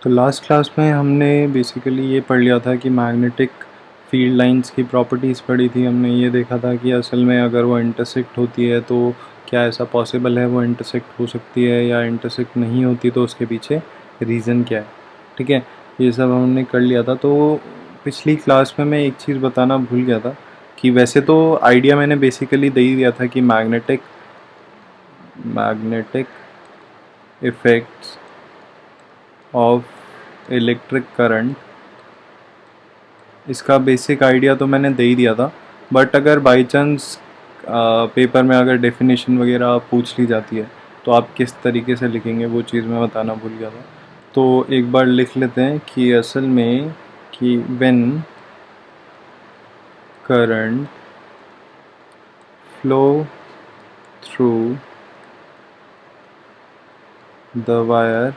तो last class में हमने बेसिकली ये पढ़ लिया था कि मैग्नेटिक फील्ड लाइंस की प्रॉपर्टीज़ पढ़ी थी। हमने ये देखा था कि असल में अगर वो इंटरसेक्ट होती है तो क्या ऐसा पॉसिबल है वो इंटरसेक्ट हो सकती है, या इंटरसेक्ट नहीं होती तो उसके पीछे रीज़न क्या है। ठीक है, ये सब हमने कर लिया था। तो पिछली क्लास में मैं एक चीज़ बताना भूल गया था कि वैसे तो आइडिया मैंने बेसिकली दे ही दिया था कि magnetic effects of electric current, इसका बेसिक आइडिया तो मैंने दे ही दिया था। बट अगर बाई चांस पेपर में अगर डेफिनेशन वगैरह पूछ ली जाती है तो आप किस तरीके से लिखेंगे वो चीज़ मैं बताना भूल गया था। तो एक बार लिख लेते हैं कि असल में कि when current flow through the wire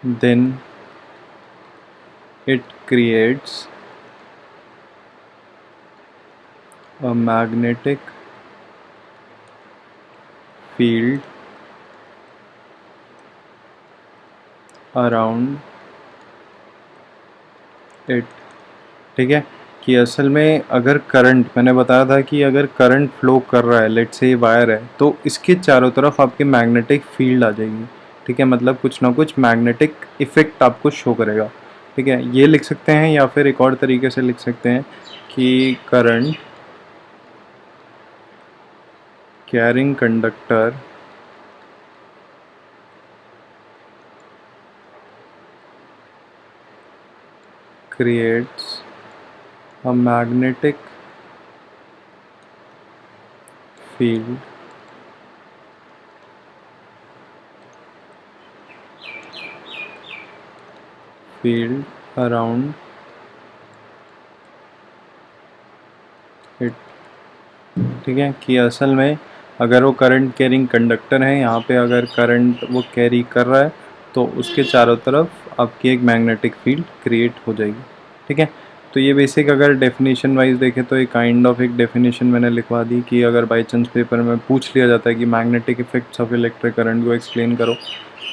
then it creates a magnetic field around it। ठीक है, कि असल में अगर करंट, मैंने बताया था कि अगर करंट फ्लो कर रहा है, लेट्स से वायर है, तो इसके चारों तरफ आपके मैग्नेटिक फील्ड आ जाएगी। ठीक है, मतलब कुछ ना कुछ मैग्नेटिक इफेक्ट आपको शो करेगा। ठीक है, ये लिख सकते हैं या फिर एक और तरीके से लिख सकते हैं कि current carrying conductor creates a magnetic field around it। ठीक है, कि असल में अगर वो करंट कैरिंग कंडक्टर है, यहाँ पे अगर करंट वो कैरी कर रहा है तो उसके चारों तरफ आपकी एक मैग्नेटिक फील्ड क्रिएट हो जाएगी। ठीक है, तो ये बेसिक अगर डेफिनेशन वाइज देखें तो एक काइंड ऑफ एक डेफिनेशन मैंने लिखवा दी कि अगर बाई चांस पेपर में पूछ लिया जाता है कि magnetic effects of electric current को एक्सप्लेन करो,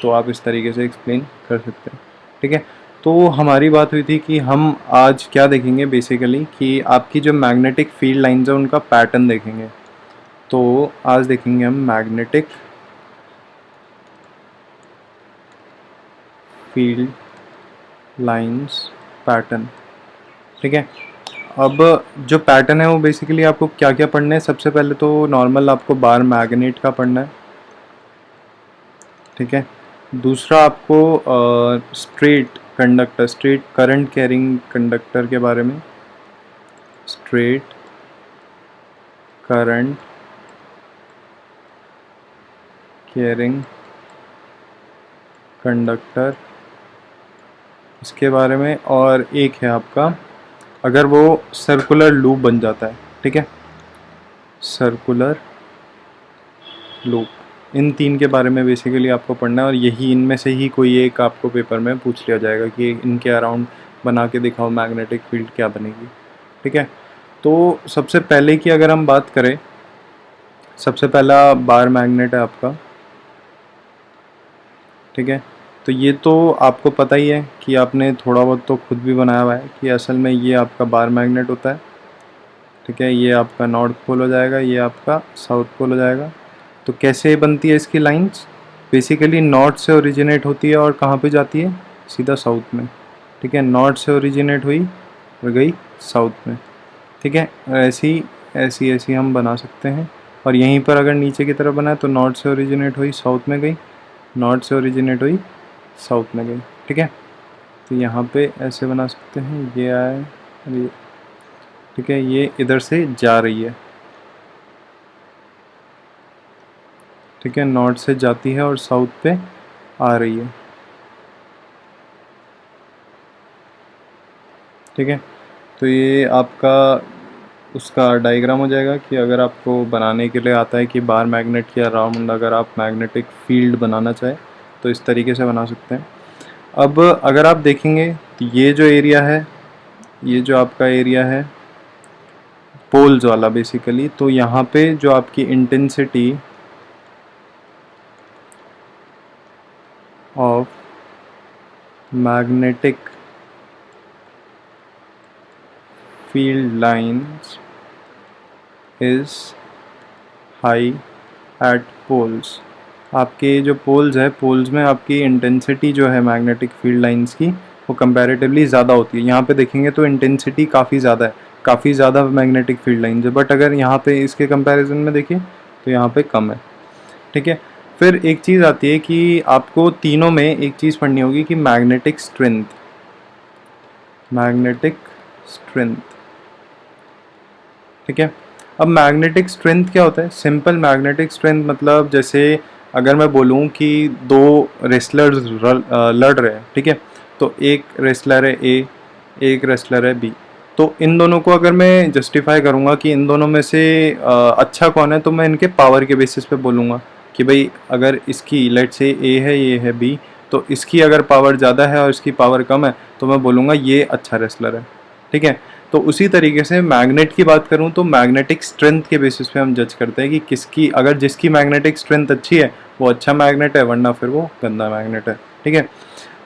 तो आप इस तरीके से एक्सप्लेन कर सकते हैं। ठीक है, तो हमारी बात हुई थी कि हम आज क्या देखेंगे बेसिकली कि आपकी जो मैग्नेटिक फील्ड लाइंस है उनका पैटर्न देखेंगे। तो आज देखेंगे हम मैग्नेटिक फील्ड लाइंस पैटर्न। ठीक है, अब जो पैटर्न है वो बेसिकली आपको क्या क्या पढ़ना है। सबसे पहले तो नॉर्मल आपको बार मैग्नेट का पढ़ना है। ठीक है, दूसरा आपको straight conductor, straight current carrying conductor के बारे में, स्ट्रेट करंट कैरिंग कंडक्टर, इसके बारे में। और एक है आपका अगर वो सर्कुलर लूप बन जाता है। ठीक है, सर्कुलर लूप, इन तीन के बारे में बेसिकली आपको पढ़ना है और यही इनमें से ही कोई एक आपको पेपर में पूछ लिया जाएगा कि इनके अराउंड बना के दिखाओ मैग्नेटिक फील्ड क्या बनेगी। ठीक है, तो सबसे पहले की अगर हम बात करें, सबसे पहला बार मैग्नेट है आपका। ठीक है, तो ये तो आपको पता ही है कि आपने थोड़ा बहुत तो खुद भी बनाया हुआ है कि असल में ये आपका बार मैग्नेट होता है। ठीक है, ये आपका नॉर्थ पोल हो जाएगा, ये आपका साउथ पोल हो जाएगा। तो कैसे बनती है इसकी लाइंस, बेसिकली नॉर्थ से ओरिजिनेट होती है और कहाँ पे जाती है, सीधा साउथ में। ठीक है, नॉर्थ से ओरिजिनेट हुई और गई साउथ में। ठीक है, ऐसी ऐसी ऐसी हम बना सकते हैं। और यहीं पर अगर नीचे की तरफ बनाए तो नॉर्थ से ओरिजिनेट हुई साउथ में गई, नॉर्थ से ओरिजिनेट हुई साउथ में गई। ठीक है, तो यहाँ पे ऐसे बना सकते हैं, ये आए और ये। ठीक है, ये इधर से जा रही है। ठीक है, नॉर्थ से जाती है और साउथ पे आ रही है। ठीक है, तो ये आपका उसका डायग्राम हो जाएगा कि अगर आपको बनाने के लिए आता है कि बार मैग्नेट के अराउंड अगर आप मैग्नेटिक फील्ड बनाना चाहें तो इस तरीके से बना सकते हैं। अब अगर आप देखेंगे तो ये जो एरिया है, ये जो आपका एरिया है पोल्स वाला बेसिकली, तो यहाँ पे जो आपकी intensity of magnetic field lines is high at poles। आपके जो पोल्स है, पोल्स में आपकी इंटेंसिटी जो है मैग्नेटिक फील्ड लाइंस की वो कंपैरेटिवली ज़्यादा होती है। यहाँ पे देखेंगे तो इंटेंसिटी काफ़ी ज़्यादा है, काफ़ी ज़्यादा मैग्नेटिक फील्ड लाइंस है, बट अगर यहाँ पे इसके कंपैरिजन में देखिए तो यहाँ पे कम है। ठीक है, फिर एक चीज़ आती है कि आपको तीनों में एक चीज़ पढ़नी होगी कि मैग्नेटिक स्ट्रेंथ। मैग्नेटिक स्ट्रेंथ, ठीक है। अब मैग्नेटिक स्ट्रेंथ क्या होता है? सिंपल मैग्नेटिक स्ट्रेंथ मतलब जैसे अगर मैं बोलूँ कि दो रेसलर्स लड़ रहे हैं, ठीक है, तो एक रेसलर है ए, एक रेसलर है बी, तो इन दोनों को अगर मैं जस्टिफाई करूँगा कि इन दोनों में से अच्छा कौन है, तो मैं इनके पावर के बेसिस पे बोलूँगा कि भाई अगर इसकी लेट से ए है, ये है बी, तो इसकी अगर पावर ज़्यादा है और इसकी पावर कम है तो मैं बोलूँगा ये अच्छा रेसलर है। ठीक है, तो उसी तरीके से मैग्नेट की बात करूं तो मैग्नेटिक स्ट्रेंथ के बेसिस पे हम जज करते हैं कि किसकी, अगर जिसकी मैग्नेटिक स्ट्रेंथ अच्छी है वो अच्छा मैग्नेट है, वरना फिर वो गंदा मैग्नेट है। ठीक है,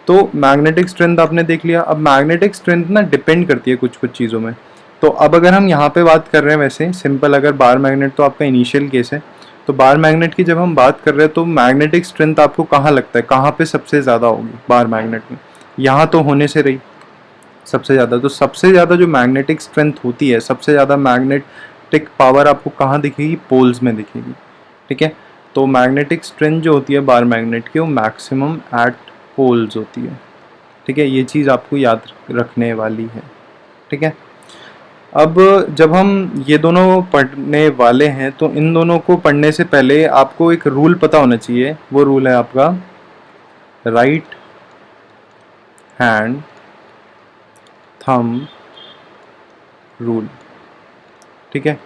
तो मैग्नेटिक स्ट्रेंथ आपने देख लिया। अब मैग्नेटिक स्ट्रेंथ ना डिपेंड करती है कुछ कुछ चीज़ों में। तो अब अगर हम यहाँ पे बात कर रहे हैं, वैसे सिंपल अगर बार मैग्नेट तो आपका इनिशियल केस है, तो बार मैग्नेट की जब हम बात कर रहे हैं तो मैग्नेटिक स्ट्रेंथ आपको कहाँ लगता है, कहाँ पे सबसे ज़्यादा होगी बार मैग्नेट में? यहाँ तो होने से रही सबसे ज़्यादा, तो सबसे ज़्यादा जो मैग्नेटिक स्ट्रेंथ होती है, सबसे ज़्यादा मैग्नेटिक पावर आपको कहाँ दिखेगी? पोल्स में दिखेगी। ठीक है, तो मैग्नेटिक स्ट्रेंथ जो होती है बार मैग्नेट की वो मैक्सिमम एट पोल्स होती है। ठीक है, ये चीज़ आपको याद रखने वाली है। ठीक है, अब जब हम ये दोनों पढ़ने वाले हैं तो इन दोनों को पढ़ने से पहले आपको एक रूल पता होना चाहिए। वो रूल है आपका राइट हैंड थंब रूल। ठीक है,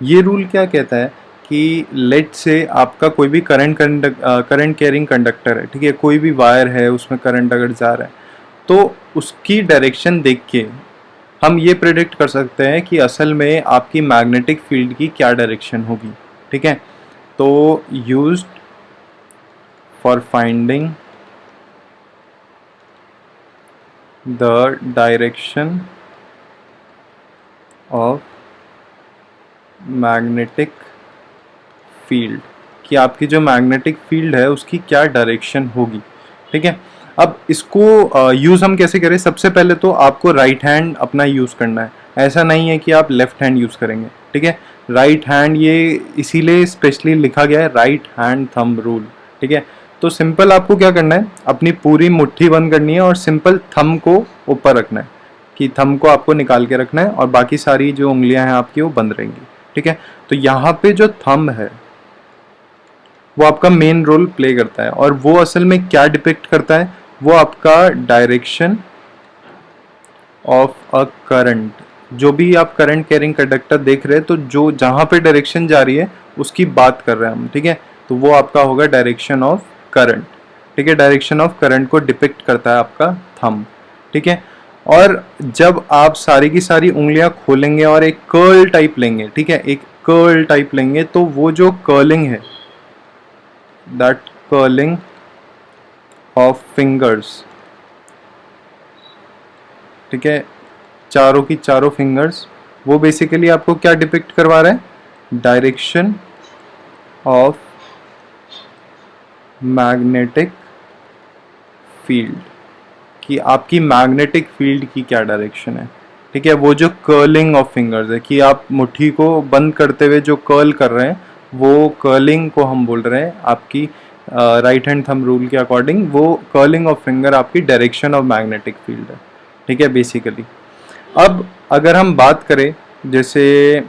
ये रूल क्या कहता है कि लेट से आपका कोई भी करंट कैरिंग कंडक्टर है, ठीक है, कोई भी वायर है उसमें करंट अगर जा रहा है, तो उसकी डायरेक्शन देख के हम ये प्रेडिक्ट कर सकते हैं कि असल में आपकी मैग्नेटिक फील्ड की क्या डायरेक्शन होगी। ठीक है, तो used for finding the direction of magnetic field, कि आपकी जो मैग्नेटिक फील्ड है उसकी क्या डायरेक्शन होगी। ठीक है, अब इसको यूज़ हम कैसे करें? सबसे पहले तो आपको राइट हैंड अपना यूज़ करना है, ऐसा नहीं है कि आप लेफ्ट हैंड यूज़ करेंगे। ठीक है, राइट हैंड ये इसीलिए स्पेशली लिखा गया है राइट हैंड थंब रूल। ठीक है, तो सिंपल आपको क्या करना है, अपनी पूरी मुट्ठी बंद करनी है और सिंपल थंब को ऊपर रखना है, कि थंब को आपको निकाल के रखना है और बाकी सारी जो उंगलियां हैं आपकी वो बंद रहेंगी। ठीक है, तो यहाँ पे जो थंब है वो आपका मेन रोल प्ले करता है, और वो असल में क्या डिपिक्ट करता है? वो आपका डायरेक्शन ऑफ अ करंट, जो भी आप करंट कैरिंग कंडक्टर देख रहे हैं, तो जो जहाँ पे डायरेक्शन जा रही है उसकी बात कर रहे हैं हम। ठीक है, तो वो आपका होगा डायरेक्शन ऑफ करंट। ठीक है, डायरेक्शन ऑफ करंट को डिपिक्ट करता है आपका थंब। ठीक है, और जब आप सारी की सारी उंगलियां खोलेंगे और एक कर्ल टाइप लेंगे, ठीक है, एक कर्ल टाइप लेंगे, तो वो जो कर्लिंग है, दैट कर्लिंग ऑफ फिंगर्स, ठीक है, चारों की चारों फिंगर्स, वो बेसिकली आपको क्या डिपिक्ट करवा रहा है? डायरेक्शन ऑफ मैग्नेटिक फील्ड, कि आपकी मैग्नेटिक फील्ड की क्या डायरेक्शन है। ठीक है, वो जो कर्लिंग ऑफ फिंगर्स है, कि आप मुट्ठी को बंद करते हुए जो कर्ल कर रहे हैं, वो कर्लिंग को हम बोल रहे हैं आपकी राइट हैंड थंब रूल के अकॉर्डिंग, वो कर्लिंग ऑफ फिंगर आपकी डायरेक्शन ऑफ मैग्नेटिक फील्ड है। ठीक है, बेसिकली। अब अगर हम बात करें, जैसे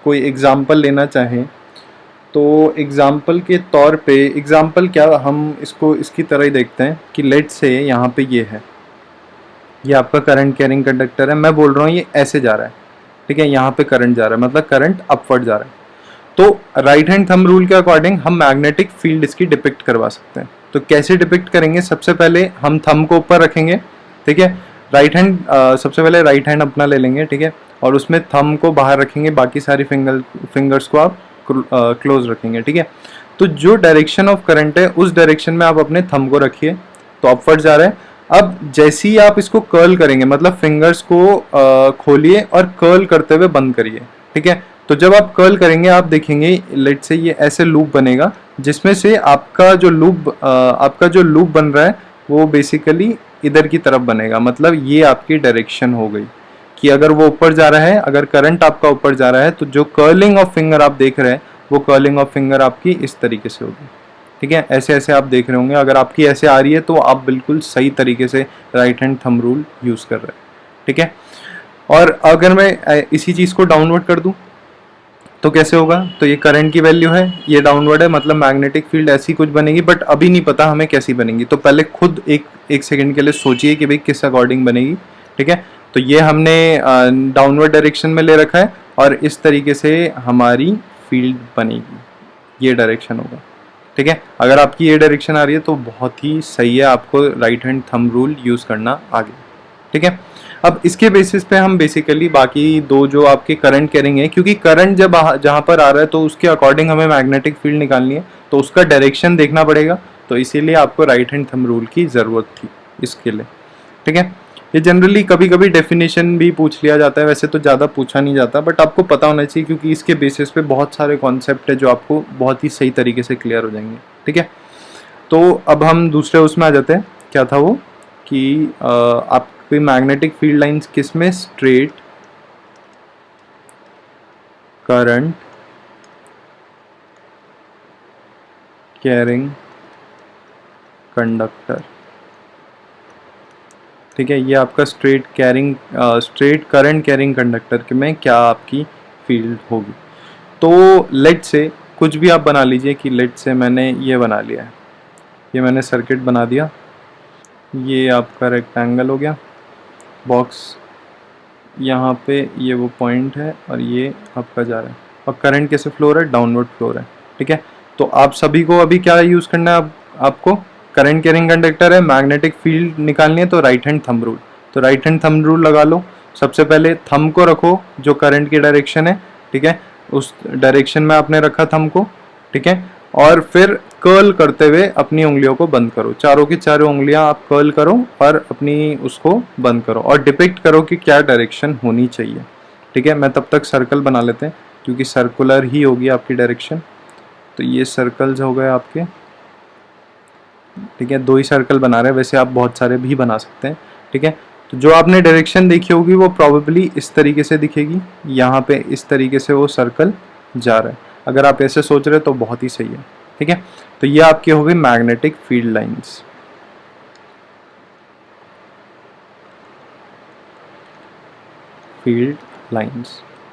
कोई एग्जांपल लेना चाहें, तो एग्जाम्पल के तौर पे, एग्जाम्पल क्या, हम इसको इसकी तरह ही देखते हैं कि लेट से यहाँ पे ये है, ये आपका करंट कैरिंग कंडक्टर है, मैं बोल रहा हूँ ये ऐसे जा रहा है। ठीक है, यहाँ पे करंट जा रहा है, मतलब करंट अपवर्ड जा रहा है। तो राइट हैंड थंब रूल के अकॉर्डिंग हम मैग्नेटिक फील्ड इसकी डिपिक्ट करवा सकते हैं। तो कैसे डिपिक्ट करेंगे? सबसे पहले हम थंब को ऊपर रखेंगे, ठीक है, राइट हैंड सबसे पहले राइट हैंड अपना ले लेंगे, ठीक है, और उसमें थंब को बाहर रखेंगे, बाकी सारी फिंगर्स को आप क्लोज रखेंगे। ठीक है, तो जो डायरेक्शन ऑफ करंट है उस डायरेक्शन में आप अपने थंब को रखिए, तो अपवर्ड जा रहा है। अब जैसे ही आप इसको कर्ल करेंगे, मतलब फिंगर्स को खोलिए और कर्ल करते हुए बंद करिए, ठीक है। तो जब आप कर्ल करेंगे आप देखेंगे लेट से ये ऐसे लूप बनेगा, जिसमें से आपका जो लूप बन रहा है वो बेसिकली इधर की तरफ बनेगा। मतलब ये आपकी डायरेक्शन हो गई कि अगर वो ऊपर जा रहा है, अगर करंट आपका ऊपर जा रहा है, तो जो कर्लिंग ऑफ फिंगर आप देख रहे हैं वो कर्लिंग ऑफ फिंगर आपकी इस तरीके से होगी, ठीक है। ऐसे ऐसे आप देख रहे होंगे। अगर आपकी ऐसे आ रही है तो आप बिल्कुल सही तरीके से right hand thumb rule use कर रहे हैं, ठीक है। और अगर मैं इसी चीज़ को डाउनवर्ड कर दूं तो कैसे होगा, तो ये करंट की वैल्यू है, ये डाउनवर्ड है, मतलब मैग्नेटिक फील्ड ऐसी कुछ बनेगी, बट अभी नहीं पता हमें कैसी बनेगी। तो पहले खुद एक सेकंड के लिए सोचिए कि भाई किस अकॉर्डिंग बनेगी, ठीक है। तो ये हमने डाउनवर्ड डायरेक्शन में ले रखा है और इस तरीके से हमारी फील्ड बनेगी, ये डायरेक्शन होगा, ठीक है। अगर आपकी ये डायरेक्शन आ रही है तो बहुत ही सही है, आपको right hand thumb rule use करना आगे, ठीक है। अब इसके बेसिस पे हम बेसिकली बाकी दो जो आपके करंट कैरिंग क्योंकि करंट जब जहाँ पर आ रहा है तो उसके अकॉर्डिंग हमें मैग्नेटिक फील्ड निकालनी है, तो उसका डायरेक्शन देखना पड़ेगा, तो इसीलिए आपको राइट हैंड थंब रूल की ज़रूरत थी इसके लिए, ठीक है। ये जनरली कभी कभी डेफिनेशन भी पूछ लिया जाता है, वैसे तो ज़्यादा पूछा नहीं जाता, बट आपको पता होना चाहिए क्योंकि इसके बेसिस पे बहुत सारे कॉन्सेप्ट है जो आपको बहुत ही सही तरीके से क्लियर हो जाएंगे, ठीक है। तो अब हम दूसरे उसमें आ जाते हैं। क्या था वो कि आपकी मैग्नेटिक फील्ड लाइंस किस में, स्ट्रेट करंट कैरिंग कंडक्टर, ठीक है। ये आपका स्ट्रेट करंट कैरिंग कंडक्टर के में क्या आपकी फील्ड होगी। तो लेट से कुछ भी आप बना लीजिए कि लेट से मैंने ये बना लिया है, ये मैंने सर्किट बना दिया, ये आपका रेक्टेंगल हो गया बॉक्स, यहाँ पे ये वो पॉइंट है और ये आपका जा रहा है, और करंट कैसे फ्लो रहा है, डाउनवर्ड फ्लो रहा है, ठीक है। तो आप सभी को अभी क्या यूज़ करना है, आपको करंट कैरिंग कंडक्टर है, मैग्नेटिक फील्ड निकालनी है, तो राइट हैंड थंब रूल, तो राइट हैंड थंब रूल लगा लो। सबसे पहले थंब को रखो जो करंट की डायरेक्शन है, ठीक है, उस डायरेक्शन में आपने रखा थंब को, ठीक है। और फिर कर्ल करते हुए अपनी उंगलियों को बंद करो, चारों की चारों उंगलियां आप कर्ल करो और अपनी उसको बंद करो और डिपिक्ट करो कि क्या डायरेक्शन होनी चाहिए, ठीक है। मैं तब तक सर्कल बना लेते हैं क्योंकि सर्कुलर ही होगी आपकी डायरेक्शन। तो ये सर्कल्स हो गए आपके, ठीक है, दो ही सर्कल बना रहे हैं, वैसे आप बहुत सारे भी बना सकते हैं, ठीक है। तो जो आपने डायरेक्शन देखी होगी वो प्रॉबेबली इस तरीके से दिखेगी, यहाँ पे इस तरीके से वो सर्कल जा रहा है। अगर आप ऐसे सोच रहे हो तो बहुत ही सही है, ठीक है। तो ये आपकी हो गई मैग्नेटिक फील्ड लाइंस।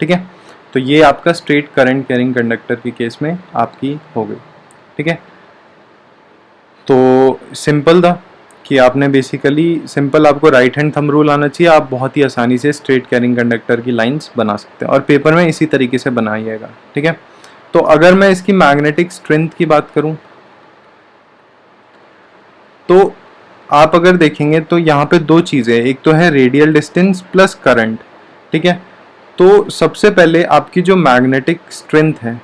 ठीक है। तो ये आपका स्ट्रेट करंट कैरिंग कंडक्टर के केस में आपकी हो गई, ठीक है। तो सिंपल था कि आपने बेसिकली सिंपल आपको राइट हैंड थंब रूल आना चाहिए, आप बहुत ही आसानी से स्ट्रेट कैरिंग कंडक्टर की लाइंस बना सकते हैं और पेपर में इसी तरीके से बनाइएगा, ठीक है। तो अगर मैं इसकी मैग्नेटिक स्ट्रेंथ की बात करूं तो आप अगर देखेंगे तो यहाँ पे दो चीज़ें, एक तो है रेडियल डिस्टेंस प्लस करंट, ठीक है। तो सबसे पहले आपकी जो मैग्नेटिक स्ट्रेंथ है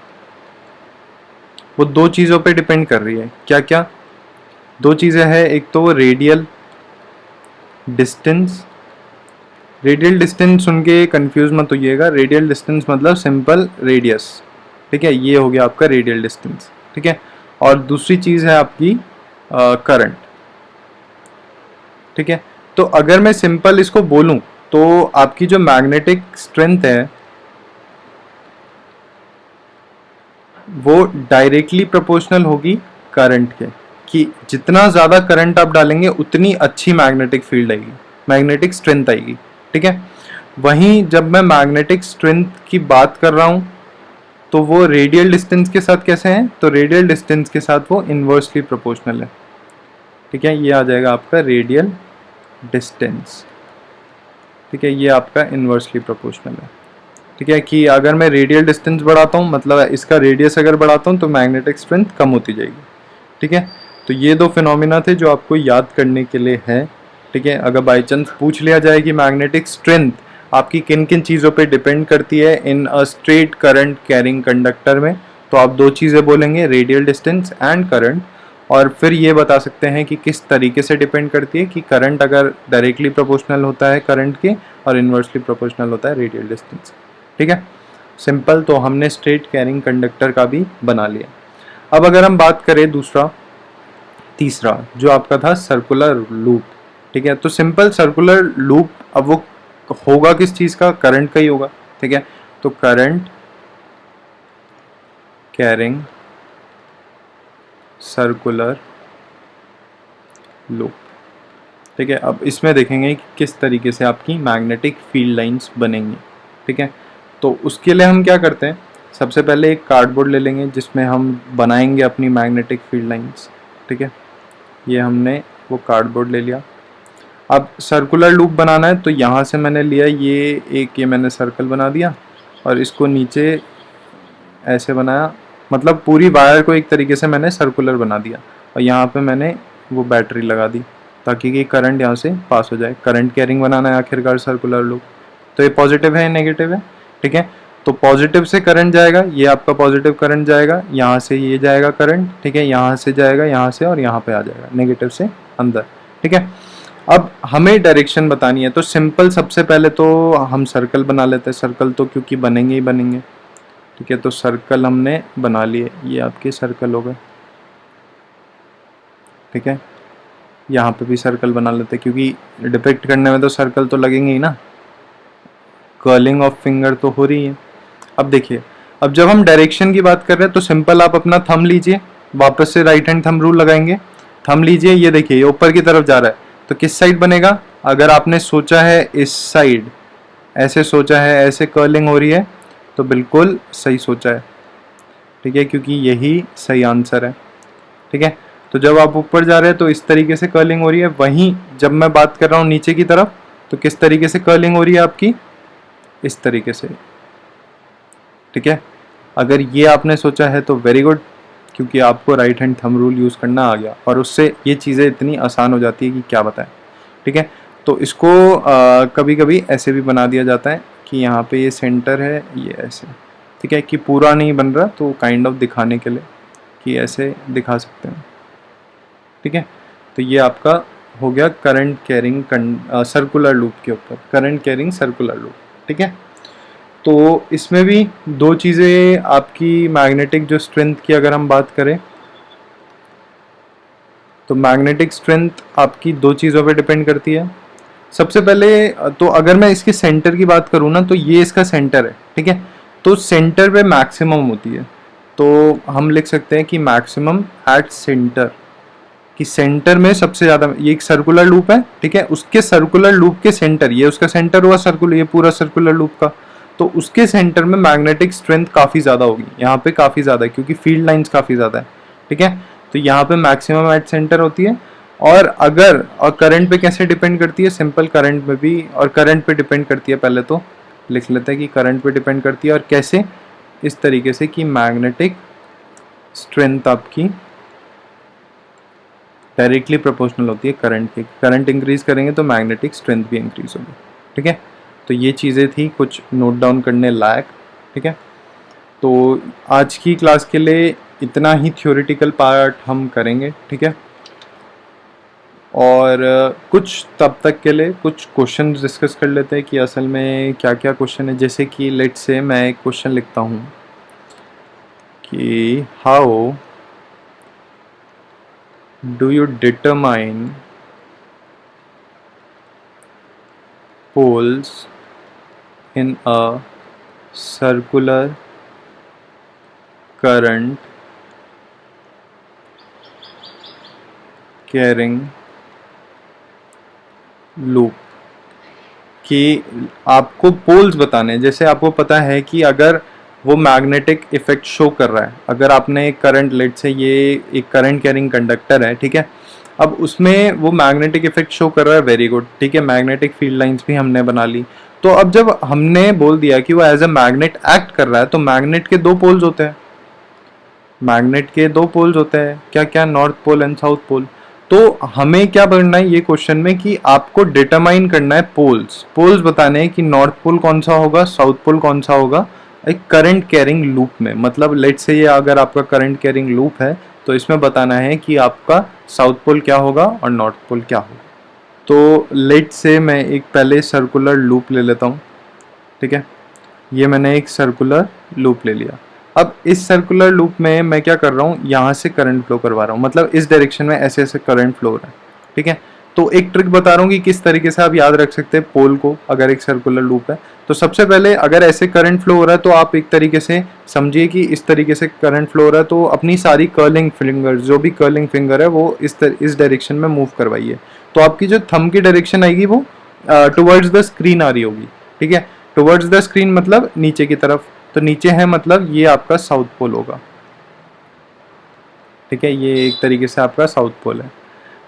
वो दो चीज़ों पे डिपेंड कर रही है। क्या क्या दो चीज़ें हैं, एक तो रेडियल डिस्टेंस, रेडियल डिस्टेंस सुन के कंफ्यूज मत होइएगा, रेडियल डिस्टेंस मतलब सिंपल रेडियस, ठीक है, ये हो गया आपका रेडियल डिस्टेंस, ठीक है। और दूसरी चीज़ है आपकी करंट, ठीक है। तो अगर मैं सिंपल इसको बोलूं तो आपकी जो मैग्नेटिक स्ट्रेंथ है वो डायरेक्टली प्रोपोर्शनल होगी करंट के, कि जितना ज़्यादा करंट आप डालेंगे उतनी अच्छी मैग्नेटिक फील्ड आएगी, मैग्नेटिक स्ट्रेंथ आएगी, ठीक है। वहीं जब मैं मैग्नेटिक स्ट्रेंथ की बात कर रहा हूँ तो वो रेडियल डिस्टेंस के साथ कैसे हैं, तो रेडियल डिस्टेंस के साथ वो इन्वर्सली प्रोपोर्शनल है, ठीक है। ये आ जाएगा आपका रेडियल डिस्टेंस, ठीक है, ये आपका इन्वर्सली प्रोपोर्शनल है, ठीक है। कि अगर मैं रेडियल डिस्टेंस बढ़ाता हूँ, मतलब इसका रेडियस अगर बढ़ाता हूँ तो मैग्नेटिक स्ट्रेंथ कम होती जाएगी, ठीक है। तो ये दो फिनोमिना थे जो आपको याद करने के लिए है, ठीक है। अगर बाई चांस पूछ लिया जाए कि मैग्नेटिक स्ट्रेंथ आपकी किन किन चीज़ों पे डिपेंड करती है in a straight current carrying conductor में, तो आप दो चीज़ें बोलेंगे, रेडियल डिस्टेंस एंड करंट, और फिर ये बता सकते हैं कि किस तरीके से डिपेंड करती है, कि करंट अगर डायरेक्टली प्रोपोर्शनल होता है करंट के और इन्वर्सली प्रोपोर्शनल होता है रेडियल डिस्टेंस। ठीक है, सिंपल। तो हमने स्ट्रेट कैरिंग कंडक्टर का भी बना लिया। अब अगर हम बात करें तीसरा जो आपका था सर्कुलर लूप। ठीक है, तो सिंपल सर्कुलर लूप, अब वो होगा किस चीज़ का, करंट का ही होगा। ठीक है, तो करंट कैरिंग सर्कुलर लूप। ठीक है, अब इसमें देखेंगे कि किस तरीके से आपकी मैग्नेटिक फील्ड लाइंस बनेंगी। ठीक है, तो उसके लिए हम क्या करते हैं, सबसे पहले एक कार्डबोर्ड ले लेंगे जिसमें हम बनाएंगे अपनी मैग्नेटिक फील्ड लाइंस। ठीक है, ये हमने वो कार्डबोर्ड ले लिया। अब सर्कुलर लूप बनाना है, तो यहाँ से मैंने लिया ये मैंने सर्कल बना दिया और इसको नीचे ऐसे बनाया, मतलब पूरी वायर को एक तरीके से मैंने सर्कुलर बना दिया, और यहाँ पे मैंने वो बैटरी लगा दी ताकि ये करंट यहाँ से पास हो जाए। करंट कैरिंग बनाना है आखिरकार सर्कुलर लूप। तो ये पॉजिटिव है, नेगेटिव है। ठीक है, तो पॉजिटिव से करंट जाएगा, ये आपका पॉजिटिव करंट जाएगा, यहाँ से ये जाएगा करंट। ठीक है, यहाँ से जाएगा, यहाँ से, और यहाँ पे आ जाएगा नेगेटिव से अंदर। ठीक है, अब हमें डायरेक्शन बतानी है, तो सिंपल सबसे पहले तो हम सर्कल बना लेते हैं। सर्कल तो क्योंकि बनेंगे ही बनेंगे। ठीक है, तो सर्कल हमने बना लिए, ये आपके सर्कल हो गए। ठीक है, यहाँ पे भी सर्कल बना लेते हैं क्योंकि डिपिक्ट करने में तो सर्कल तो लगेंगे ही ना, कर्लिंग ऑफ फिंगर तो हो रही है। अब देखिए, अब जब हम डायरेक्शन की बात कर रहे हैं तो सिंपल आप अपना थंब लीजिए, वापस से राइट हैंड थंब रूल लगाएंगे, थंब लीजिए, ये देखिए ये ऊपर की तरफ जा रहा है, तो किस साइड बनेगा, अगर आपने सोचा है इस साइड, ऐसे सोचा है, ऐसे कर्लिंग हो रही है, तो बिल्कुल सही सोचा है। ठीक है, क्योंकि यही सही आंसर है। ठीक है, तो जब आप ऊपर जा रहे हैं तो इस तरीके से कर्लिंग हो रही है, वहीं जब मैं बात कर रहा हूँ नीचे की तरफ तो किस तरीके से कर्लिंग हो रही है आपकी, इस तरीके से। ठीक है, अगर ये आपने सोचा है तो वेरी गुड, क्योंकि आपको right hand thumb rule use करना आ गया और उससे ये चीज़ें इतनी आसान हो जाती है कि क्या बताएं। ठीक है, तो इसको कभी कभी ऐसे भी बना दिया जाता है कि यहाँ पे ये सेंटर है, ये ऐसे। ठीक है, कि पूरा नहीं बन रहा, तो काइंड ऑफ दिखाने के लिए कि ऐसे दिखा सकते हैं। ठीक है, तो ये आपका हो गया करंट कैरिंग सर्कुलर लूप के ऊपर, करंट कैरिंग सर्कुलर लूप। ठीक है, तो इसमें भी दो चीज़ें आपकी मैग्नेटिक जो स्ट्रेंथ की अगर हम बात करें, तो मैग्नेटिक स्ट्रेंथ आपकी दो चीज़ों पे डिपेंड करती है। सबसे पहले तो अगर मैं इसके सेंटर की बात करूँ ना, तो ये इसका सेंटर है। ठीक है, तो सेंटर पे मैक्सिमम होती है, तो हम लिख सकते हैं कि मैक्सिमम एट सेंटर, कि सेंटर में सबसे ज़्यादा, ये एक सर्कुलर लूप है। ठीक है, उसके सर्कुलर लूप के सेंटर, ये उसका सेंटर हुआ सर्कुलर, ये पूरा सर्कुलर लूप का, तो उसके सेंटर में मैग्नेटिक स्ट्रेंथ काफ़ी ज़्यादा होगी, यहाँ पे काफ़ी ज़्यादा है क्योंकि फील्ड लाइंस काफ़ी ज़्यादा है। ठीक है, तो यहाँ पे मैक्सिमम एट सेंटर होती है। और करंट पे कैसे डिपेंड करती है, सिंपल करंट में भी, और करंट पे डिपेंड करती है, पहले तो लिख लेते हैं कि करंट पे डिपेंड करती है। और कैसे, इस तरीके से कि मैग्नेटिक स्ट्रेंथ आपकी डायरेक्टली प्रोपोर्शनल होती है करंट के, करंट इंक्रीज करेंगे तो मैग्नेटिक स्ट्रेंथ भी इंक्रीज होगी। ठीक है, तो ये चीज़ें थी कुछ नोट डाउन करने लायक। ठीक है, तो आज की क्लास के लिए इतना ही थ्योरेटिकल पार्ट हम करेंगे। ठीक है, और कुछ तब तक के लिए कुछ क्वेश्चन डिस्कस कर लेते हैं कि असल में क्या क्या क्वेश्चन है। जैसे कि लेट्स से मैं एक क्वेश्चन लिखता हूँ कि how do you determine poles in a circular current carrying loop, कि आपको पोल्स बताने हैं। जैसे आपको पता है कि अगर वो मैग्नेटिक इफेक्ट शो कर रहा है, अगर आपने एक करंट, लेट से ये एक करंट कैरिंग कंडक्टर है। ठीक है, अब उसमें वो मैग्नेटिक इफेक्ट शो कर रहा है, वेरी गुड। ठीक है, मैग्नेटिक फील्ड लाइंस भी हमने बना ली। तो अब जब हमने बोल दिया कि वो एज अ मैग्नेट एक्ट कर रहा है, तो मैग्नेट के दो पोल्स होते हैं, मैग्नेट के दो पोल्स होते हैं, क्या क्या, north pole and south pole. तो हमें क्या करना है ये क्वेश्चन में कि आपको डिटरमाइन करना है पोल्स, पोल्स बताने हैं कि नॉर्थ पोल कौन सा होगा, साउथ पोल कौन सा होगा, एक करंट कैरिंग लूप में, मतलब लेट से ये अगर आपका करंट कैरिंग लूप है तो इसमें बताना है कि आपका साउथ पोल क्या होगा और नॉर्थ पोल क्या होगा। तो लेट से मैं एक पहले सर्कुलर लूप ले लेता हूँ, ठीक है। ये मैंने एक सर्कुलर लूप ले लिया। अब इस सर्कुलर लूप में मैं क्या कर रहा हूँ, यहाँ से करंट फ्लो करवा रहा हूँ, मतलब इस डायरेक्शन में ऐसे ऐसे करंट फ्लो हो रहा है, ठीक है। तो एक ट्रिक बता रहा हूँ कि किस तरीके से आप याद रख सकते हैं पोल को अगर एक सर्कुलर लूप है। तो सबसे पहले अगर ऐसे करंट फ्लो हो रहा है तो आप एक तरीके से समझिए कि इस तरीके से करंट फ्लो हो रहा है, तो अपनी सारी कर्लिंग फिंगर, जो भी कर्लिंग फिंगर है वो इस डायरेक्शन में मूव करवाइए। तो आपकी जो थंब की डायरेक्शन आएगी वो टुवर्ड्स द स्क्रीन आ रही होगी, ठीक है। टुवर्ड्स द स्क्रीन मतलब नीचे की तरफ, तो नीचे है मतलब ये आपका साउथ पोल होगा, ठीक है। ये एक तरीके से आपका साउथ पोल है।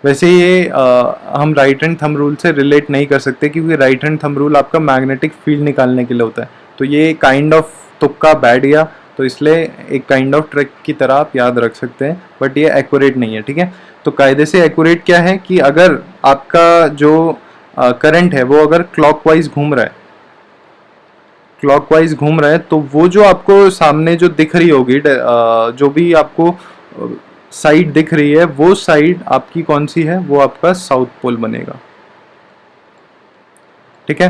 वैसे ये हम राइट हैंड थंब रूल से रिलेट नहीं कर सकते क्योंकि राइट हैंड थंब रूल आपका मैग्नेटिक फील्ड निकालने के लिए होता है। तो ये काइंड ऑफ तुक्का बैठ गया, तो इसलिए एक काइंड ऑफ ट्रिक की तरह आप याद रख सकते हैं, बट ये एक्यूरेट नहीं है, ठीक है। तो कायदे से एक्यूरेट क्या है कि अगर आपका जो करंट है वो अगर क्लॉकवाइज घूम रहा है, क्लॉकवाइज घूम रहा है, तो वो जो आपको सामने जो दिख रही होगी, जो भी आपको साइड दिख रही है, वो साइड आपकी कौन सी है, वो आपका साउथ पोल बनेगा, ठीक है।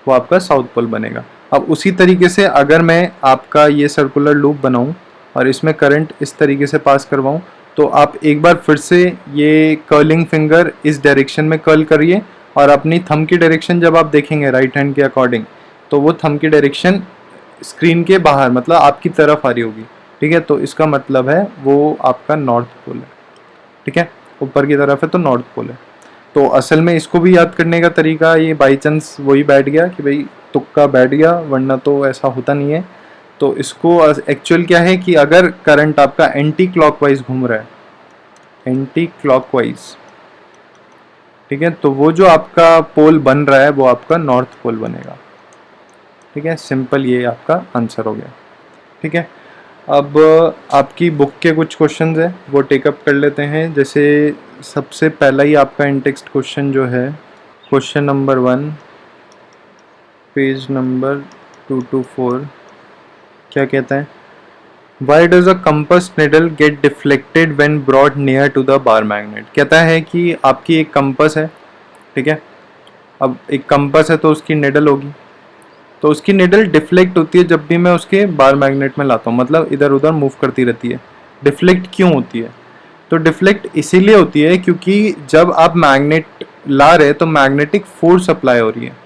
वो आपका साउथ पोल बनेगा। अब उसी तरीके से अगर मैं आपका ये सर्कुलर लूप बनाऊं और इसमें करंट इस तरीके से पास करवाऊं, तो आप एक बार फिर से ये कर्लिंग फिंगर इस डायरेक्शन में कर्ल करिए और अपनी थंब की डायरेक्शन जब आप देखेंगे राइट हैंड के अकॉर्डिंग, तो वो थंब की डायरेक्शन स्क्रीन के बाहर मतलब आपकी तरफ आ रही होगी, ठीक है। तो इसका मतलब है वो आपका नॉर्थ पोल है, ठीक है। ऊपर की तरफ है तो नॉर्थ पोल है। तो असल में इसको भी याद करने का तरीका ये बाई चांस वही बैठ गया कि भाई तुक्का बैठ गया, वरना तो ऐसा होता नहीं है। तो इसको एक्चुअल क्या है कि अगर करंट आपका एंटी क्लॉकवाइज घूम रहा है, एंटी क्लॉकवाइज, ठीक है, तो वो जो आपका पोल बन रहा है वो आपका नॉर्थ पोल बनेगा, ठीक है। सिंपल, ये आपका आंसर हो गया, ठीक है। अब आपकी बुक के कुछ क्वेश्चंस है वो टेकअप कर लेते हैं। जैसे सबसे पहला ही आपका इंटेक्स्ट क्वेश्चन जो है, क्वेश्चन नंबर 1, पेज नंबर 224, क्या कहता है, why does a compass needle get deflected when brought near to the bar magnet. कहता है कि आपकी एक कंपस है, ठीक है। अब एक कंपस है तो उसकी निडल होगी, तो उसकी निडल डिफ्लेक्ट होती है जब भी मैं उसके बार मैग्नेट में लाता हूँ, मतलब इधर उधर मूव करती रहती है। डिफ्लेक्ट क्यों होती है? तो डिफ्लेक्ट इसीलिए होती है क्योंकि जब आप मैग्नेट ला रहे हैं तो मैग्नेटिक फोर्स अप्लाई हो रही है,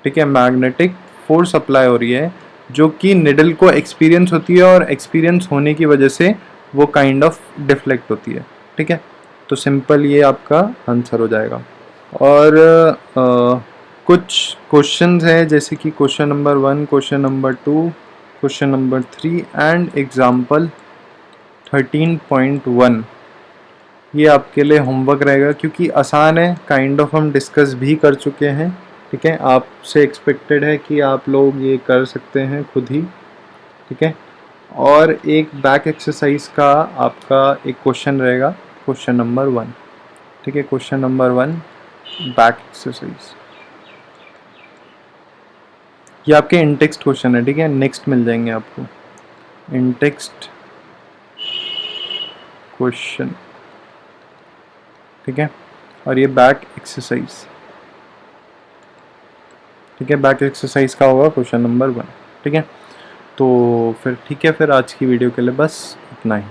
ठीक है। मैग्नेटिक फोर्स अप्लाई हो रही है जो कि निडल को एक्सपीरियंस होती है और एक्सपीरियंस होने की वजह से वो काइंड ऑफ डिफ्लेक्ट होती है, ठीक है। तो सिंपल ये आपका आंसर हो जाएगा। और कुछ क्वेश्चंस हैं जैसे कि question number 1, question number 2, question number 3 and example 13.1। ये आपके लिए होमवर्क रहेगा क्योंकि आसान है, काइंड ऑफ हम डिस्कस भी कर चुके हैं, ठीक है। आपसे एक्सपेक्टेड है कि आप लोग ये कर सकते हैं खुद ही, ठीक है। और एक बैक एक्सरसाइज का आपका एक क्वेश्चन रहेगा, क्वेश्चन नंबर 1, ठीक है। क्वेश्चन नंबर 1 बैक एक्सरसाइज, ये आपके इनटेक्स्ट क्वेश्चन है, ठीक है। नेक्स्ट मिल जाएंगे आपको इनटेक्स्ट क्वेश्चन, ठीक है। और ये बैक एक्सरसाइज, ठीक है। बैक एक्सरसाइज का होगा क्वेश्चन नंबर 1, ठीक है। तो फिर ठीक है, फिर आज की वीडियो के लिए बस इतना ही।